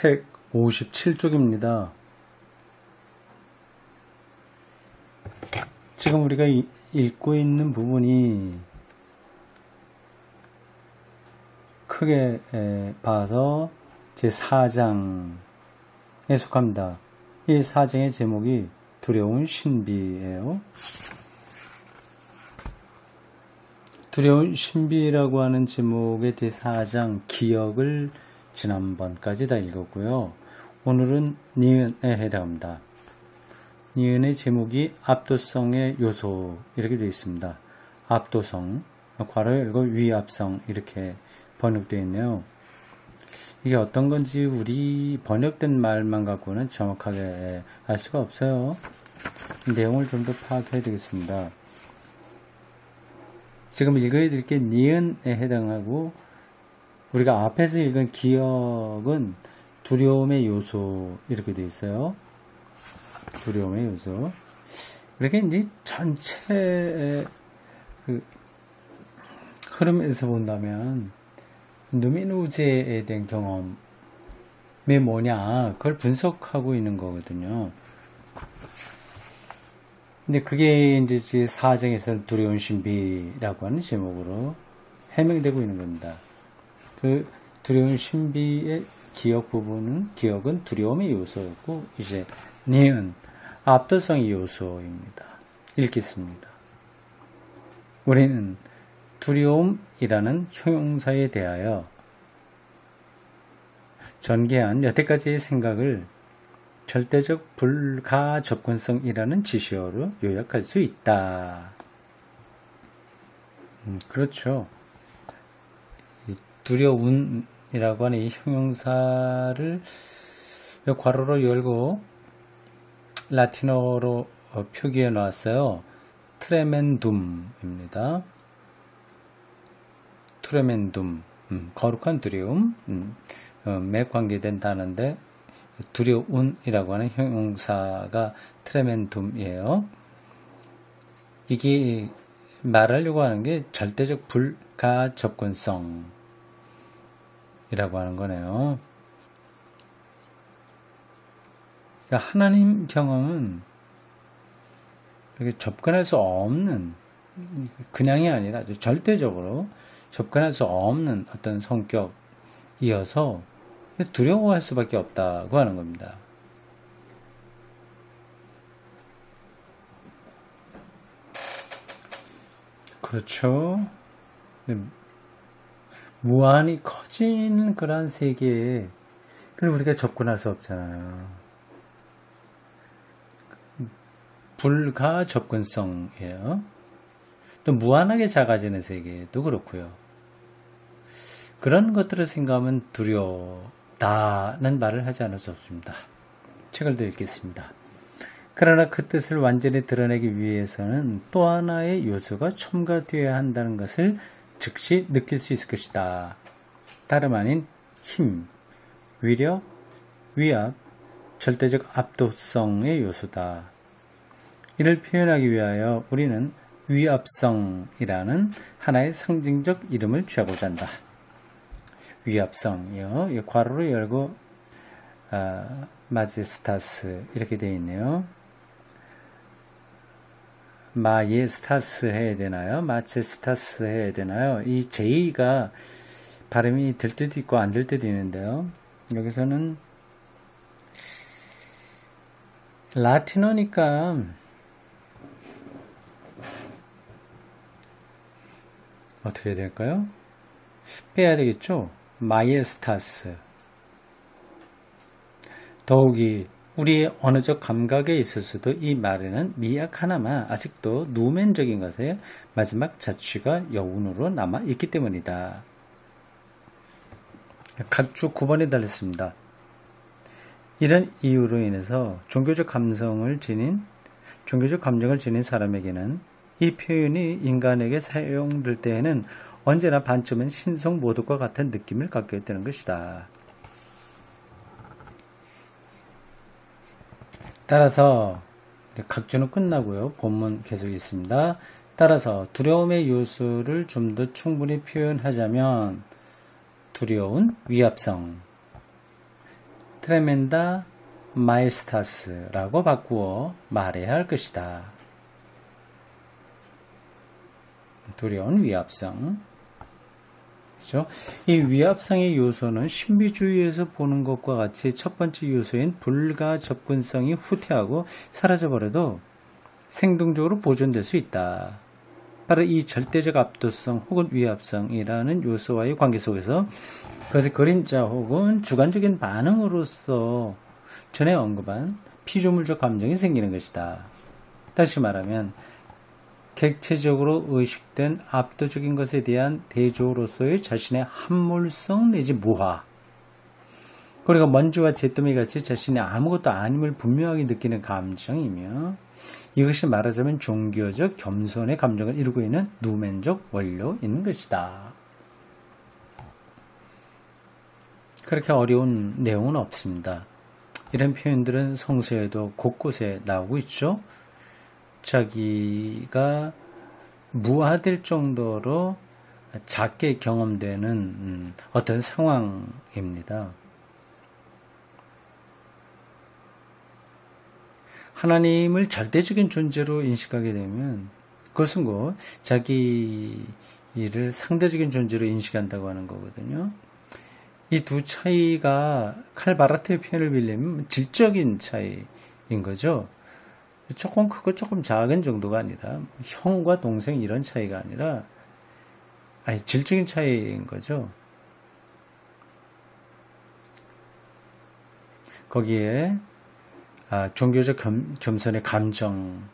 책 57쪽입니다. 지금 우리가 읽고 있는 부분이 크게 봐서 제4장에 속합니다. 이 4장의 제목이 두려운 신비예요. 두려운 신비라고 하는 제목의 제4장 기억을 지난번까지 다 읽었고요. 오늘은 니은에 해당합니다. 니은의 제목이 압도성의 요소 이렇게 되어 있습니다. 압도성, 괄호 열고 위압성 이렇게 번역되어 있네요. 이게 어떤 건지 우리 번역된 말만 갖고는 정확하게 알 수가 없어요. 내용을 좀 더 파악해야 되겠습니다. 지금 읽어야 될 게 니은에 해당하고 우리가 앞에서 읽은 기억은 두려움의 요소 이렇게 되어 있어요. 두려움의 요소. 이렇게 이제 전체의 그 흐름에서 본다면 누미노제에 대한 경험이 뭐냐 그걸 분석하고 있는 거거든요. 근데 그게 이제 4장에서는 두려운 신비라고 하는 제목으로 해명되고 있는 겁니다. 그 두려운 신비의 기억 부분은 기억은 두려움의 요소였고 이제 니은 압도성의 요소입니다. 읽겠습니다. 우리는 두려움이라는 형용사에 대하여 전개한 여태까지의 생각을 절대적 불가접근성이라는 지시어로 요약할 수 있다. 그렇죠. 두려움이라고 하는 이 형용사를 괄호로 열고 라틴어로 표기해 놨어요. 트레멘둠입니다. 트레멘둠, 거룩한 두려움, 매 관계된 단어인데 두려운이라고 하는 형용사가 트레멘둠이에요. 이게 말하려고 하는 게 절대적 불가접근성이라고 하는 거네요. 그러니까 하나님 경험은 이렇게 접근할 수 없는, 그냥이 아니라 절대적으로 접근할 수 없는 어떤 성격이어서 두려워할 수밖에 없다고 하는 겁니다. 그렇죠. 무한히 커지는 그러한 세계에 그걸 우리가 접근할 수 없잖아요. 불가 접근성이에요. 또 무한하게 작아지는 세계도 그렇고요. 그런 것들을 생각하면 두렵다는 말을 하지 않을 수 없습니다. 책을 더 읽겠습니다. 그러나 그 뜻을 완전히 드러내기 위해서는 또 하나의 요소가 첨가되어야 한다는 것을 즉시 느낄 수 있을 것이다. 다름 아닌 힘, 위력, 위압, 절대적 압도성의 요소다. 이를 표현하기 위하여 우리는 위압성이라는 하나의 상징적 이름을 취하고자 한다. 위압성이요. 괄호로 열고 마제스타스 이렇게 되어 있네요. 마예스타스 해야 되나요? 마제스타스 해야 되나요? 이 J가 발음이 될 때도 있고 안 될 때도 있는데요. 여기서는 라틴어니까 어떻게 해야 될까요? 빼야 되겠죠? 마예스타스. 더욱이 우리의 언어적 감각에 있어서도 이 말에는 미약 하나만 아직도 누멘적인 것의 마지막 자취가 여운으로 남아 있기 때문이다. 각주 9번에 달렸습니다. 이런 이유로 인해서 종교적 감정을 지닌 사람에게는 이 표현이 인간에게 사용될 때에는 언제나 반쯤은 신성 모독과 같은 느낌을 갖게 되는 것이다. 따라서 각주는 끝나고요. 본문 계속 있습니다. 따라서 두려움의 요소를 좀 더 충분히 표현하자면 두려운 위압성, 트레멘다 마에스타스라고 바꾸어 말해야 할 것이다. 두려운 위압성. 그렇죠? 이 위압성의 요소는 신비주의에서 보는 것과 같이 첫 번째 요소인 불가 접근성이 후퇴하고 사라져버려도 생동적으로 보존될 수 있다. 바로 이 절대적 압도성 혹은 위압성이라는 요소와의 관계 속에서 그것의 그림자 혹은 주관적인 반응으로서 전에 언급한 피조물적 감정이 생기는 것이다. 다시 말하면 객체적으로 의식된 압도적인 것에 대한 대조로서의 자신의 함몰성 내지 무화, 그리고 먼지와 잿더미 같이 자신이 아무것도 아님을 분명하게 느끼는 감정이며, 이것이 말하자면 종교적 겸손의 감정을 이루고 있는 누멘적 원료인 것이다. 그렇게 어려운 내용은 없습니다. 이런 표현들은 성서에도 곳곳에 나오고 있죠. 자기가 무화될 정도로 작게 경험되는 어떤 상황입니다. 하나님을 절대적인 존재로 인식하게 되면 그것은 곧 자기 일을 상대적인 존재로 인식한다고 하는 거거든요. 이 두 차이가 칼바라트의 표현을 빌리면 질적인 차이인 거죠. 조금 크고 조금 작은 정도가 아니라 형과 동생 이런 차이가 아니라 질적인 차이인 거죠. 거기에 종교적 겸손의 감정이라고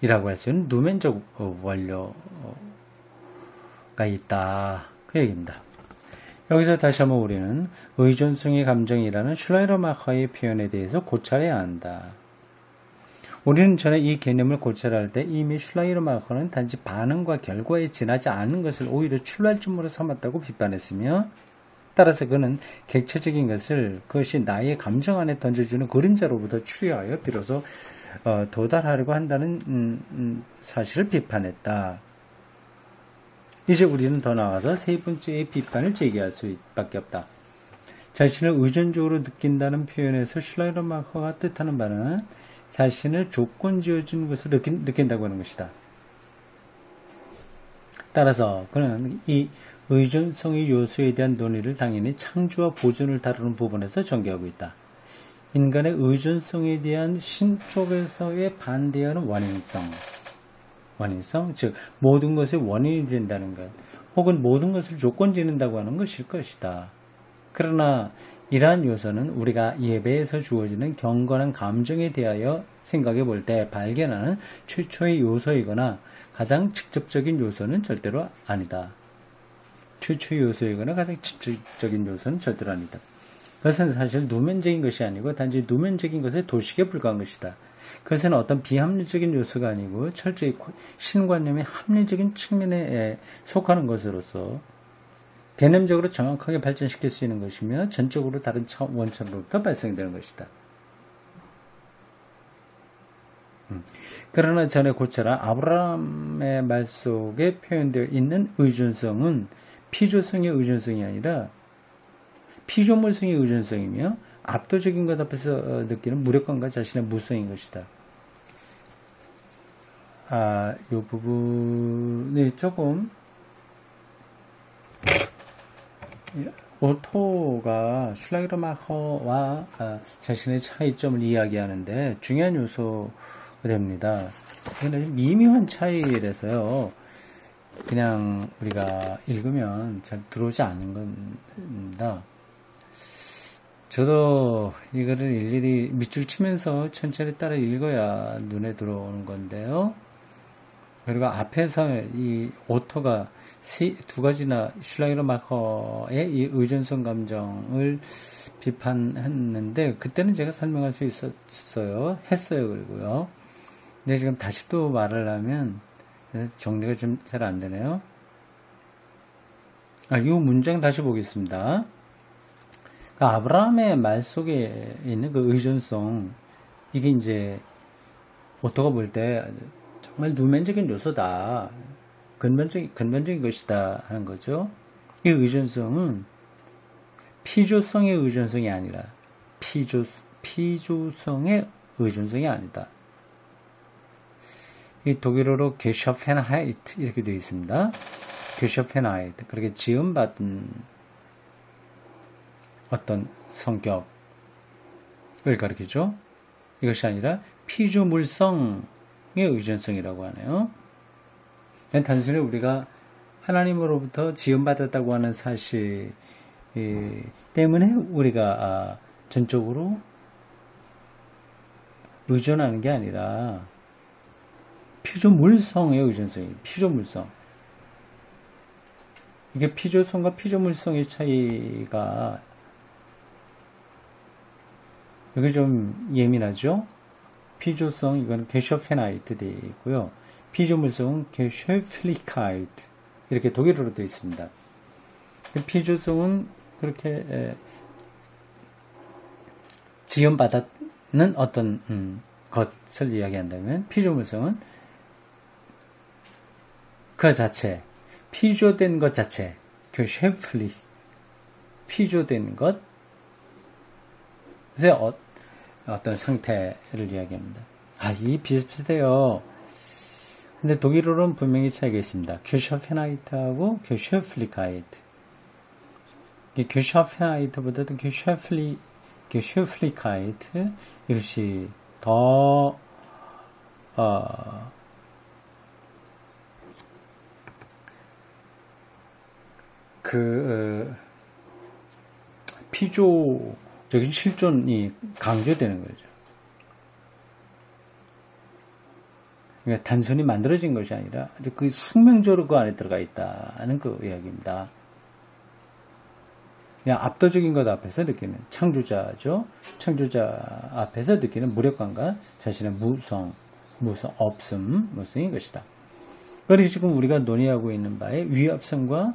할 수 있는 누멘적 원료가 있다. 그 얘기입니다. 여기서 다시 한번 우리는 의존성의 감정이라는 슐라이러마커의 표현에 대해서 고찰해야 한다. 우리는 전에 이 개념을 고찰할 때 이미 슐라이러마커는 단지 반응과 결과에 지나지 않은 것을 오히려 출발점으로 삼았다고 비판했으며, 따라서 그는 객체적인 것을 그것이 나의 감정 안에 던져주는 그림자로부터 추리하여 비로소 도달하려고 한다는 사실을 비판했다. 이제 우리는 더 나아가서 세 번째의 비판을 제기할 수밖에 없다. 자신을 의존적으로 느낀다는 표현에서 슐라이러마커가 뜻하는 바는 자신을 조건 지어준 것을 느낀다고 하는 것이다. 따라서 그는 이 의존성의 요소에 대한 논의를 당연히 창조와 보존을 다루는 부분에서 전개하고 있다. 인간의 의존성에 대한 신 쪽에서의 반대하는 원인성, 즉 모든 것의 원인이 된다는 것, 혹은 모든 것을 조건 지는다고 하는 것일 것이다. 그러나 이러한 요소는 우리가 예배에서 주어지는 경건한 감정에 대하여 생각해 볼 때 발견하는 최초의 요소이거나 가장 직접적인 요소는 절대로 아니다. 최초의 요소이거나 가장 직접적인 요소는 절대로 아니다. 그것은 사실 누면적인 것이 아니고 단지 누면적인 것의 도식에 불과한 것이다. 그것은 어떤 비합리적인 요소가 아니고 철저히 신관념의 합리적인 측면에 속하는 것으로서 개념적으로 정확하게 발전시킬 수 있는 것이며 전적으로 다른 원천으로부터 발생되는 것이다. 그러나 전에 고찰한 아브라함의 말 속에 표현되어 있는 의존성은 피조성의 의존성이 아니라 피조물성의 의존성이며 압도적인 것 앞에서 느끼는 무력감과 자신의 무성인 것이다. 이 부분이 조금 오토가 슐라이러마커와 자신의 차이점을 이야기하는데 중요한 요소가 됩니다. 이건 미묘한 차이라서요. 그냥 우리가 읽으면 잘 들어오지 않는 겁니다. 저도 이거를 일일이 밑줄 치면서 천천히 따라 읽어야 눈에 들어오는 건데요. 그리고 앞에서 이 오토가 두 가지나 슐라이러마커의 이 의존성 감정을 비판했는데 그때는 제가 설명할 수 했어요. 그리고요. 근데 지금 다시 또 말을 하면 정리가 좀 잘 안 되네요. 이 문장 다시 보겠습니다. 아브라함의 말 속에 있는 그 의존성, 이게 이제 오토가 볼 때 정말 누면적인 요소다. 근본적인 것이다 하는 거죠. 이 의존성은 피조성의 의존성이 아니라 피조성의 의존성이 아니다. 이 독일어로 Geschaffenheit 이렇게 되어 있습니다. Geschaffenheit. 그렇게 지음받은 어떤 성격을 가리키죠. 이것이 아니라 피조물성의 의존성이라고 하네요. 단순히 우리가 하나님으로부터 지음받았다고 하는 사실 때문에 우리가 전적으로 의존하는 게 아니라 피조물성의 의존성이에요. 피조물성. 이게 피조성과 피조물성의 차이가 여기 좀 예민하죠? 피조성, 이건 Geschaffenheit 되어 있고요. 피조물성은 Geschöpflichkeit 이렇게 독일어로 되어 있습니다. 피조성은 그렇게 지음받는 어떤 것을 이야기한다면 피조물성은 그 자체, 피조된 것 자체, Geschöpflich, 피조된 것의 어떤 상태를 이야기합니다. 이 비슷비슷해요. 근데 독일어로는 분명히 차이가 있습니다. Geschaffenheit하고 Geschöpflichkeit. Geschaffenheit보다도 Geschöpflichkeit 이것이 더 피조적인 실존이 강조되는 거죠. 그러니까 단순히 만들어진 것이 아니라 그 숙명적으로 그 안에 들어가 있다는 그 이야기입니다. 그냥 압도적인 것 앞에서 느끼는 창조자죠. 창조자 앞에서 느끼는 무력감과 자신의 무성인 것이다. 그래서 지금 우리가 논의하고 있는 바의 위압성과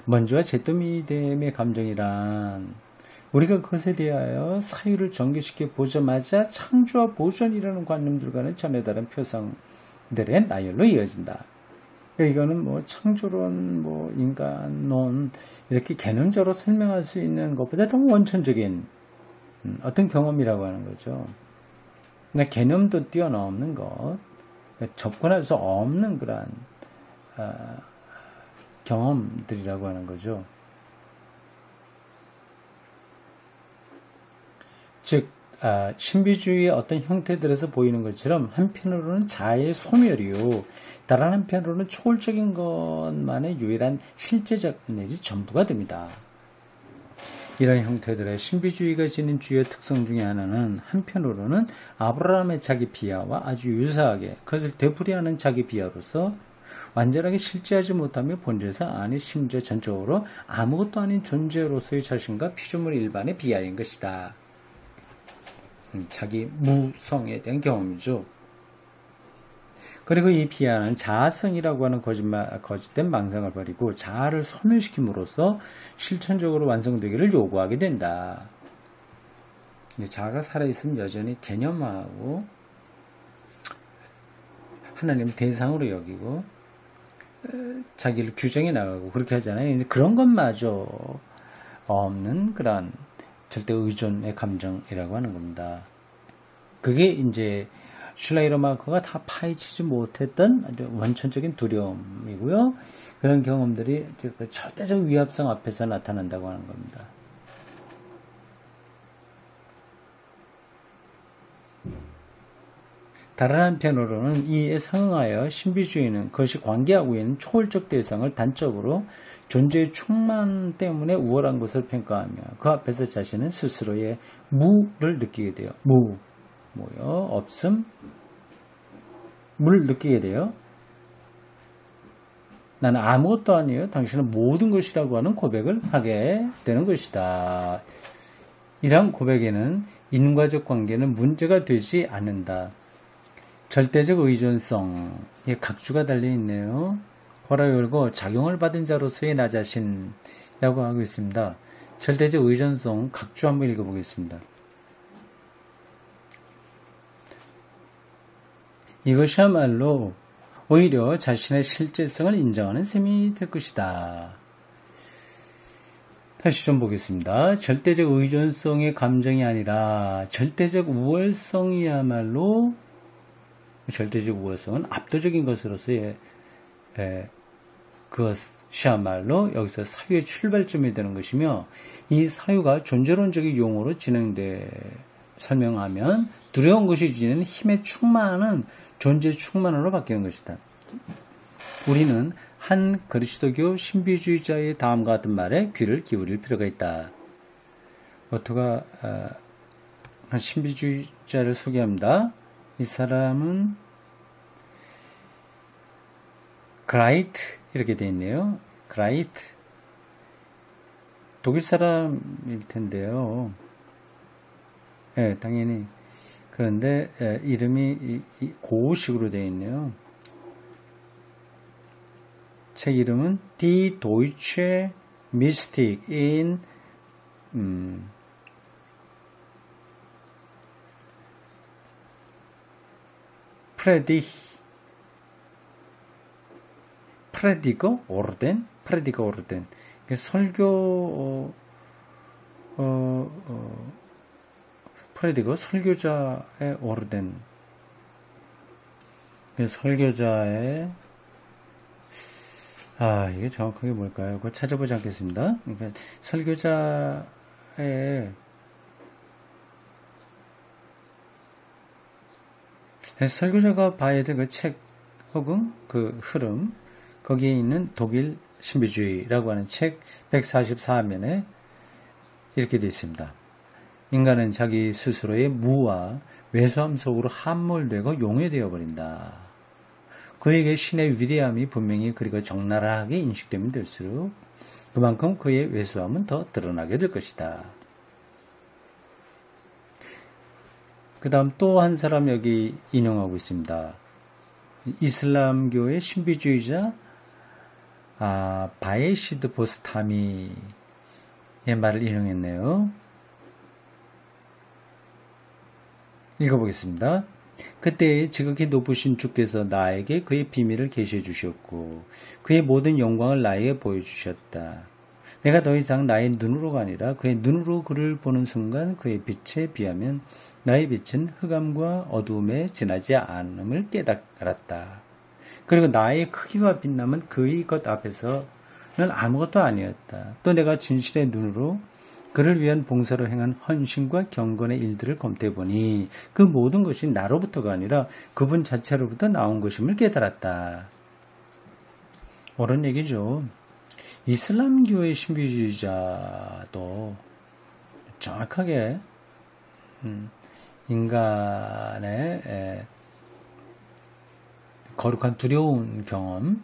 먼지와 잿더미됨의 감정이란 우리가 그것에 대하여 사유를 전개시켜 보자마자 창조와 보존이라는 관념들과는 전혀 다른 표상들의 나열로 이어진다. 이거는 창조론, 인간론 이렇게 개념적으로 설명할 수 있는 것보다 더 원천적인 어떤 경험이라고 하는 거죠. 근데 개념도 뛰어넘는 것, 접근할 수 없는 그런 경험들이라고 하는 거죠. 즉 신비주의의 어떤 형태들에서 보이는 것처럼 한편으로는 자아의 소멸이요, 다른 한편으로는 초월적인 것만의 유일한 실제적 내지 전부가 됩니다. 이런 형태들의 신비주의가 지닌 주의 특성 중에 하나는 한편으로는 아브라함의 자기 비하와 아주 유사하게 그것을 되풀이하는 자기 비하로서 완전하게 실제하지 못하며 본질상 아니 심지어 전적으로 아무것도 아닌 존재로서의 자신과 피조물 일반의 비하인 것이다. 자기 무성에 대한 경험이죠. 그리고 이 비하는 자아성이라고 하는 거짓된 망상을 버리고 자아를 소멸시킴으로써 실천적으로 완성되기를 요구하게 된다. 자아가 살아있으면 여전히 개념화하고 하나님을 대상으로 여기고 자기를 규정해 나가고 그렇게 하잖아요. 그런 것마저 없는 그런 절대 의존의 감정이라고 하는 겁니다. 그게 이제 슐라이러마커가 다 파헤치지 못했던 아주 원천적인 두려움이고요. 그런 경험들이 절대적 위압성 앞에서 나타난다고 하는 겁니다. 다른 한편으로는 이에 상응하여 신비주의는 그것이 관계하고 있는 초월적 대상을 단적으로 존재의 충만 때문에 우월한 것을 평가하며 그 앞에서 자신은 스스로의 무를 느끼게 돼요. 없음, 물 느끼게 돼요. 나는 아무것도 아니에요. 당신은 모든 것이라고 하는 고백을 하게 되는 것이다. 이러한 고백에는 인과적 관계는 문제가 되지 않는다. 절대적 의존성, 각주가 달려있네요. 괄호 열고 작용을 받은 자로서의 나 자신이라고 하고 있습니다. 절대적 의존성, 각주 한번 읽어보겠습니다. 이것이야말로 오히려 자신의 실제성을 인정하는 셈이 될 것이다. 다시 좀 보겠습니다. 절대적 의존성의 감정이 아니라 절대적 우월성이야말로 절대적 우월성은 압도적인 것으로서의 그것이야말로 여기서 사유의 출발점이 되는 것이며 이 사유가 존재론적인 용어로 설명하면 두려운 것이 지닌 힘에 충만한 존재 충만으로 바뀌는 것이다. 우리는 한 그리스도교 신비주의자의 다음과 같은 말에 귀를 기울일 필요가 있다. 오토가 한 신비주의자를 소개합니다. 이 사람은 그라이트 이렇게 되어 있네요. 그라이트 독일 사람일 텐데요. 네, 당연히 그런데 이름이 고식으로 되어 있네요. 책 이름은 Die Deutsche Mystik in Prediger Orden. 설교 프레디거 설교자의 오르덴. 설교자의 이게 정확하게 뭘까요? 그걸 찾아보지 않겠습니다. 그러니까 설교자가 봐야 될 그 책 혹은 그 흐름, 거기에 있는 독일 신비주의라고 하는 책 144면에 이렇게 되어 있습니다. 인간은 자기 스스로의 무와 왜소함 속으로 함몰되고 용해되어 버린다. 그에게 신의 위대함이 분명히 그리고 적나라하게 인식되면 될수록 그만큼 그의 왜소함은 더 드러나게 될 것이다. 그 다음 또 한 사람 여기 인용하고 있습니다. 이슬람교의 신비주의자 바에시드 보스타미의 말을 인용했네요. 읽어보겠습니다. 그때 지극히 높으신 주께서 나에게 그의 비밀을 계시해 주셨고 그의 모든 영광을 나에게 보여주셨다. 내가 더 이상 나의 눈으로가 아니라 그의 눈으로 그를 보는 순간 그의 빛에 비하면 나의 빛은 흑암과 어두움에 지나지 않음을 깨달았다. 그리고 나의 크기와 빛남은 그의 것 앞에서는 아무것도 아니었다. 또 내가 진실의 눈으로 그를 위한 봉사로 행한 헌신과 경건의 일들을 검토해보니 그 모든 것이 나로부터가 아니라 그분 자체로부터 나온 것임을 깨달았다. 옳은 얘기죠. 이슬람교의 신비주의자도 정확하게 인간의 거룩한 두려운 경험,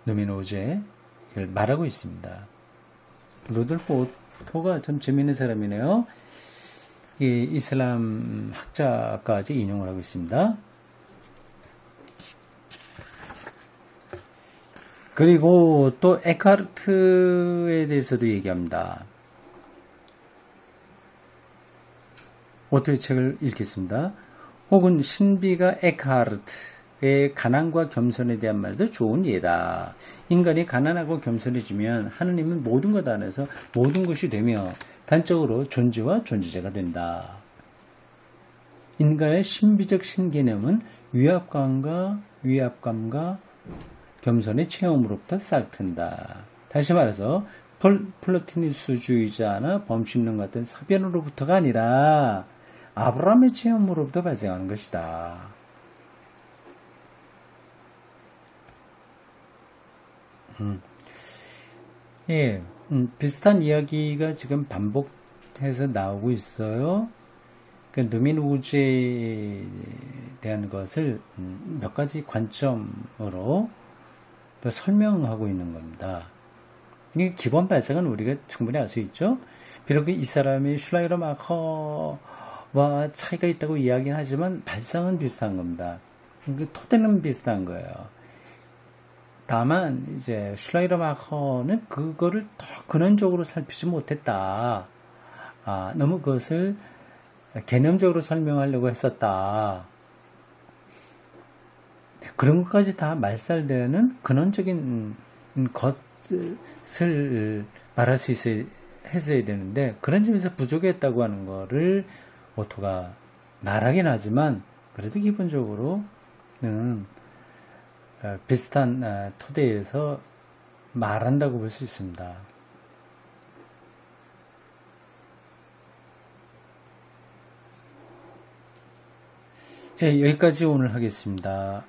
누미노제를 말하고 있습니다. 루돌프 오토가 참 재미있는 사람이네요. 이 이슬람 학자까지 인용을 하고 있습니다. 그리고 또 에카르트에 대해서도 얘기합니다. 오토의 책을 읽겠습니다. 혹은 신비가 에카르트의 가난과 겸손에 대한 말도 좋은 예다. 인간이 가난하고 겸손해지면 하느님은 모든 것 안에서 모든 것이 되며 단적으로 존재와 존재자가 된다. 인간의 신비적 신개념은 위압감과 겸손의 체험으로부터 싹튼다. 다시 말해서 플라토니스주의자나 범신론 같은 사변으로부터가 아니라 아브라함의 체험으로부터 발생하는 것이다. 비슷한 이야기가 지금 반복해서 나오고 있어요. 그 누민우주에 대한 것을 몇 가지 관점으로 설명하고 있는 겁니다. 이 기본 발상은 우리가 충분히 알 수 있죠. 비록 이 사람이 슐라이러 마커와 차이가 있다고 이야기는 하지만 발상은 비슷한 겁니다. 그 토대는 비슷한 거예요. 다만 이제 슐라이러 마커는 그거를 더 근원적으로 살피지 못했다. 너무 그것을 개념적으로 설명하려고 했었다. 그런 것까지 다 말살되는 근원적인 것을 말할 수 했어야 되는데 그런 점에서 부족했다고 하는 거를 오토가 말하긴 하지만 그래도 기본적으로는 비슷한 토대에서 말한다고 볼 수 있습니다. 예, 여기까지 오늘 하겠습니다.